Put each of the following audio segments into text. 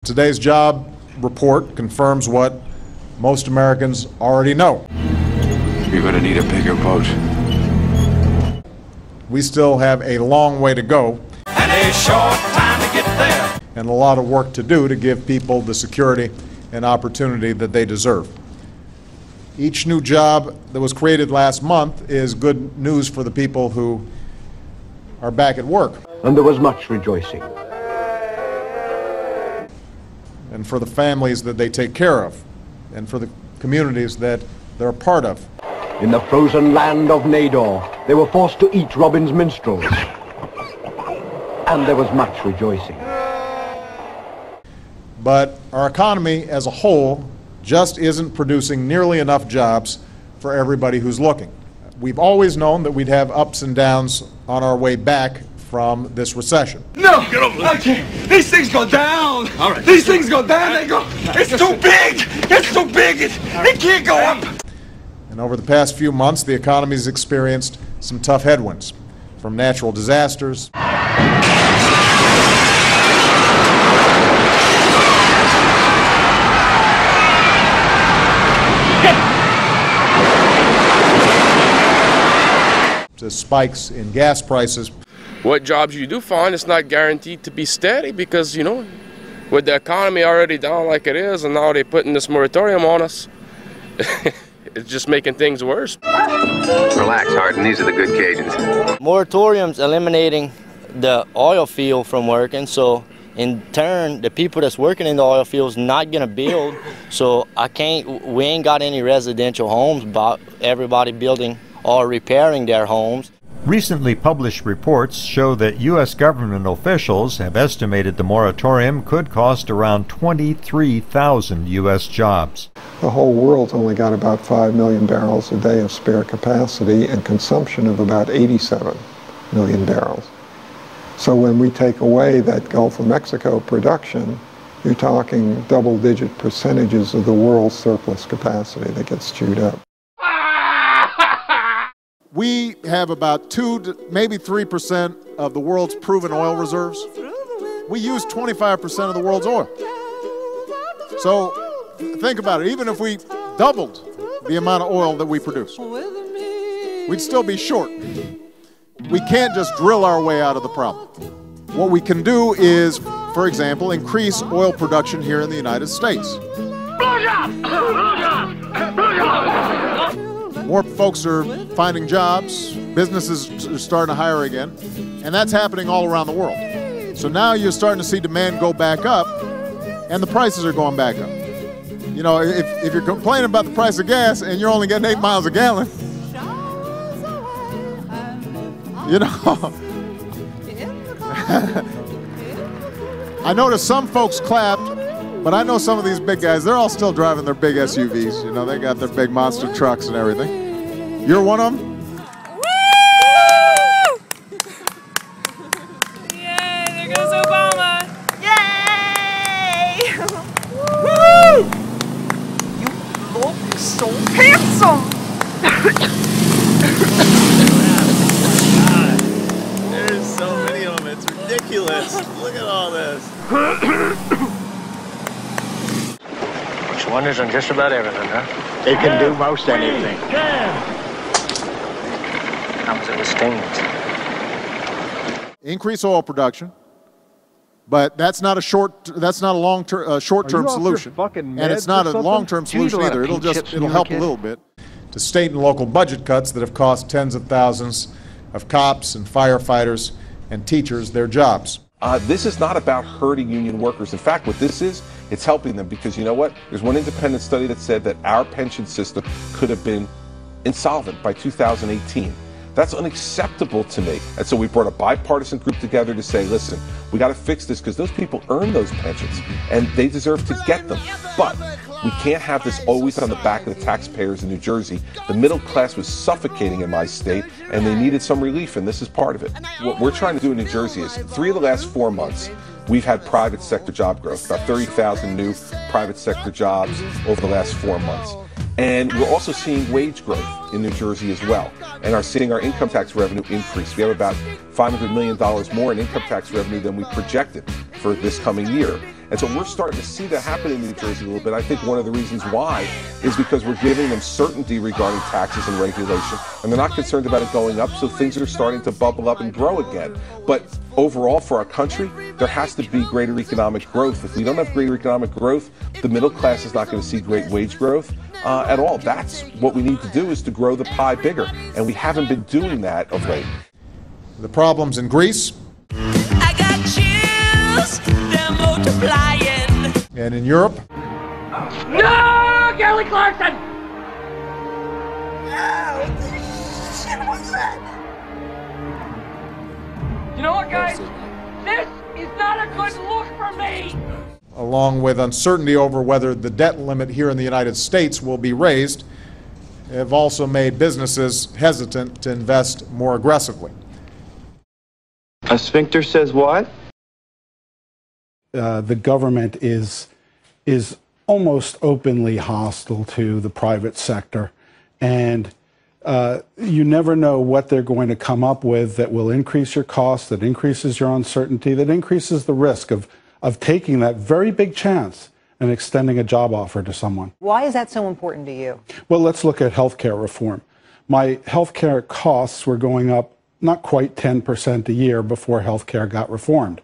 Today's job report confirms what most Americans already know. You're going to need a bigger boat. We still have a long way to go And a short time to get there. and a lot of work to do to give people the security and opportunity that they deserve. Each new job that was created last month is good news for the people who are back at work. And there was much rejoicing. And for the families that they take care of, and for the communities that they're a part of. In the frozen land of Nador, they were forced to eat Robin's minstrels. And there was much rejoicing. But our economy as a whole just isn't producing nearly enough jobs for everybody who's looking. We've always known that we'd have ups and downs on our way back from this recession. No! Get over there. I can't. These things go down! All right. These things go down, they go... It's too big! It's too big! It can't go up! And over the past few months, the economy's experienced some tough headwinds, from natural disasters, to spikes in gas prices. What jobs you do find, it's not guaranteed to be steady because, you know, with the economy already down like it is and now they're putting this moratorium on us, it's just making things worse. Relax, Hardin. These are the good Cajuns. Moratorium's eliminating the oil field from working, so in turn, the people that's working in the oil field's not gonna build, so we ain't got any residential homes, but everybody building or repairing their homes. Recently published reports show that U.S. government officials have estimated the moratorium could cost around 23,000 U.S. jobs. The whole world's only got about 5 million barrels a day of spare capacity and consumption of about 87 million barrels. So when we take away that Gulf of Mexico production, you're talking double-digit percentages of the world's surplus capacity that gets chewed up. We have about 2 to maybe 3% of the world's proven oil reserves. We use 25% of the world's oil. So think about it, even if we doubled the amount of oil that we produce, we'd still be short. We can't just drill our way out of the problem. What we can do is, for example, increase oil production here in the United States. More folks are finding jobs, businesses are starting to hire again, and that's happening all around the world. So now you're starting to see demand go back up, and the prices are going back up. You know, if you're complaining about the price of gas and you're only getting 8 miles a gallon, you know, I noticed some folks clapped, but I know some of these big guys, they're all still driving their big SUVs. You know, they got their big monster trucks and everything. You're one of them? Woo! Yay, there goes Obama. Yay! Woo! You look so handsome. God, there's so many of them, it's ridiculous. Look at all this. Which one is on just about everything, huh? They can do most anything. Comes in the stains. Increase oil production, but that's not a long-term short-term solution, and it's not a long-term solution either. It'll help a little bit. To state and local budget cuts that have cost tens of thousands of cops and firefighters and teachers their jobs. This is not about hurting union workers. In fact, what this is, it's helping them because you know what? There's one independent study that said that our pension system could have been insolvent by 2018. That's unacceptable to me. And so we brought a bipartisan group together to say, listen, we got to fix this because those people earn those pensions and they deserve to get them. But we can't have this always on the back of the taxpayers in New Jersey. The middle class was suffocating in my state and they needed some relief, and this is part of it. What we're trying to do in New Jersey is 3 of the last 4 months, we've had private sector job growth, about 30,000 new private sector jobs over the last 4 months. And we're also seeing wage growth in New Jersey as well, and are seeing our income tax revenue increase. We have about $500 million more in income tax revenue than we projected for this coming year. And so we're starting to see that happen in New Jersey a little bit. I think one of the reasons why is because we're giving them certainty regarding taxes and regulation, and they're not concerned about it going up, so things are starting to bubble up and grow again. But overall, for our country, there has to be greater economic growth. If we don't have greater economic growth, the middle class is not going to see great wage growth at all. That's what we need to do, is to grow the pie bigger, and we haven't been doing that of late. The problems in Greece. I got chills, they're multiplying. And in Europe. No, Kelly Clarkson! Oh, shit was that? You know what, guys? This is not a good look for me! Along with uncertainty over whether the debt limit here in the United States will be raised, have also made businesses hesitant to invest more aggressively. A sphincter says what? The government is almost openly hostile to the private sector, and you never know what they're going to come up with that will increase your costs, that increases your uncertainty, that increases the risk of taking that very big chance and extending a job offer to someone. Why is that so important to you? Well, let's look at healthcare reform. My healthcare costs were going up not quite 10% a year before healthcare got reformed.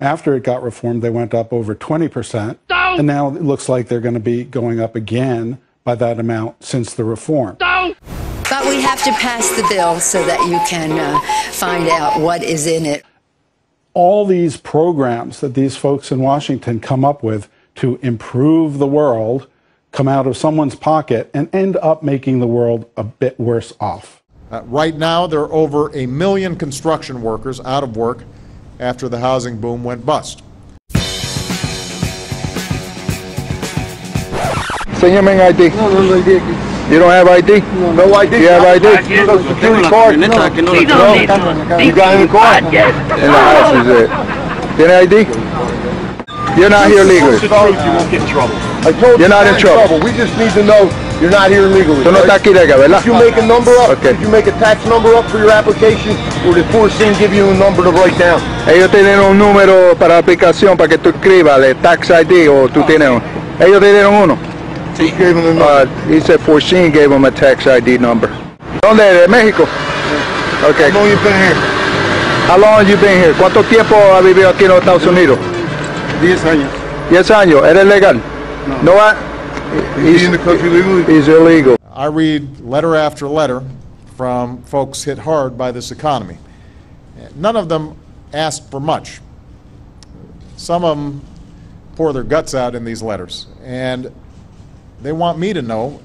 After it got reformed, they went up over 20%, and now it looks like they're going to be going up again by that amount since the reform. But we have to pass the bill so that you can find out what is in it. All these programs that these folks in Washington come up with to improve the world come out of someone's pocket and end up making the world a bit worse off. Right now, there are over 1 million construction workers out of work after the housing boom went bust. Enséñame en ID. No hay ID aquí. You don't have ID? No ID. You have ID? Social security card? No. You got any card? In the house is it. Tiene ID? You're not here legally. You won't get in trouble. I told you you're not in trouble. We just need to know you're not here legally. Tú no estás aquí legal, ¿verdad? Did you make a number up? Okay. Did you make a tax number up for your application? Or did Forcing give you a number to write down? Ellos tienen un número para la aplicación para que tú escribas de tax ID o tú tienes uno. Ellos te dieron uno. He gave him a number. He said Forcing gave him a tax ID number. ¿Dónde eres? ¿De México? Okay. How long you been here? How long have you been here? ¿Cuánto tiempo has vivido aquí en los Estados Unidos? 10 años. 10 años. ¿Eres legal? No. No. He's in the country legally? He's illegal. I read letter after letter from folks hit hard by this economy. None of them asked for much. Some of them pour their guts out in these letters, and they want me to know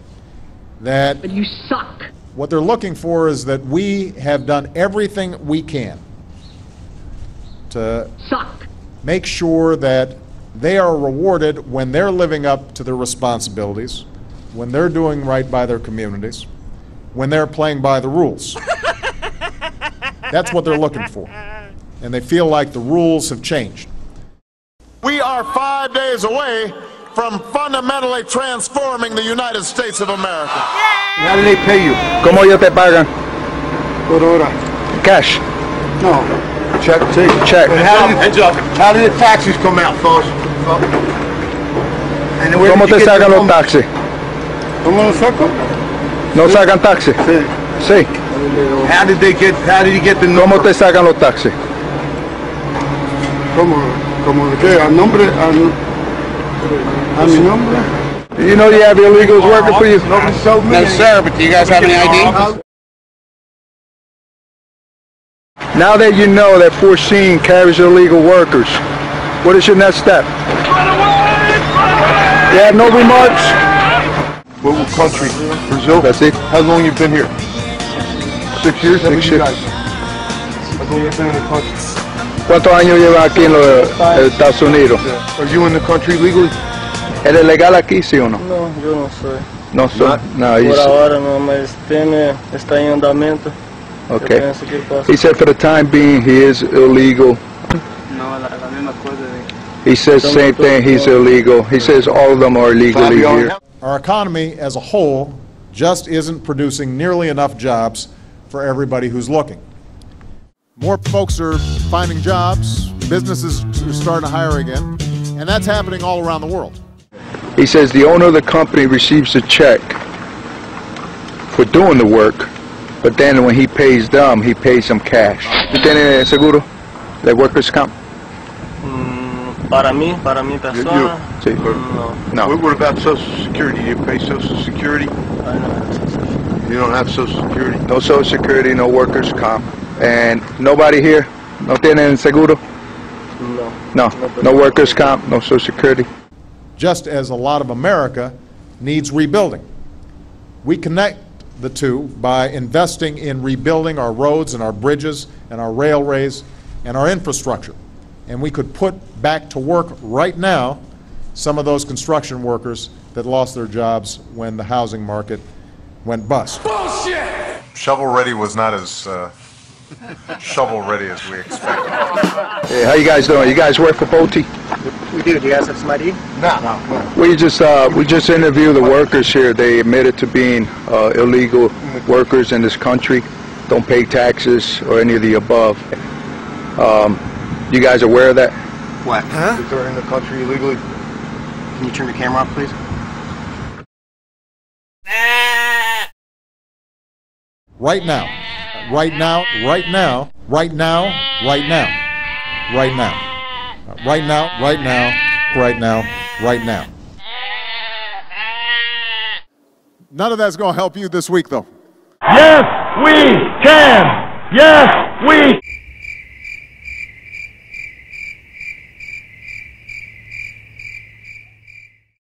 that But you suck. What they're looking for is that we have done everything we can to make sure that they are rewarded when they're living up to their responsibilities, when they're doing right by their communities, when they're playing by the rules. That's what they're looking for. And they feel like the rules have changed. We are 5 days away from fundamentally transforming the United States of America. How do they pay you? ¿Cómo ellos te pagan? Por hora. Cash? No. Check. Check. How did the taxes come out, folks? ¿Cómo te sacan los taxis? ¿Cómo los saco? ¿No sacan taxis? Sí. Sí. How did you get the number? ¿Cómo te sacan los taxis? ¿Cómo de qué? ¿A nombre? ¿A mi nombre? You know you have illegals working for you? No, sir, but do you guys have any ID? Now that you know that Forcing carries illegal workers, what is your next step? You have no remarks? What country? Brazil? That's it. How long you been here? 6 years? 6 years. How long you been in the country? ¿Cuántos años llevas aquí en los Estados Unidos? Are you in the country legally? ¿Eres legal aquí, sí o no? No, yo no soy. No soy. No, por ahora no, mas está en andamento. Okay. He said for the time being he is illegal. No, la misma cosa. He says same thing, he's illegal. He says all of them are illegally here. our economy as a whole just isn't producing nearly enough jobs for everybody who's looking. More folks are finding jobs, businesses are starting to hire again, and that's happening all around the world. He says the owner of the company receives a check for doing the work, but then when he pays them, he pays them cash. ¿Tú tienes seguro de workers' comp? Para mi persona. Sí. No. No. What about Social Security? You pay Social Security? I don't have Social Security. You don't have Social Security? No Social Security, no workers' comp. And nobody here? No tienen seguro? No. No workers' comp, no Social Security. Just as a lot of America needs rebuilding. We connect the two by investing in rebuilding our roads and our bridges and our railways and our infrastructure. And we could put back to work right now some of those construction workers that lost their jobs when the housing market went bust. Bullshit! Shovel-ready was not as shovel-ready as we expected. Hey, how you guys doing? You guys work for Bolte? We do. Do you guys have some ID? No. We just interviewed the workers here. They admitted to being illegal workers in this country, don't pay taxes or any of the above. You guys aware of that? What? Huh? They're in the country illegally. Can you turn the camera off, please? Right now. Right now. Right now. Right now. Right now. Right now. Right now. Right now. Right now. Right now. None of that's going to help you this week, though. Yes, we can! Yes, we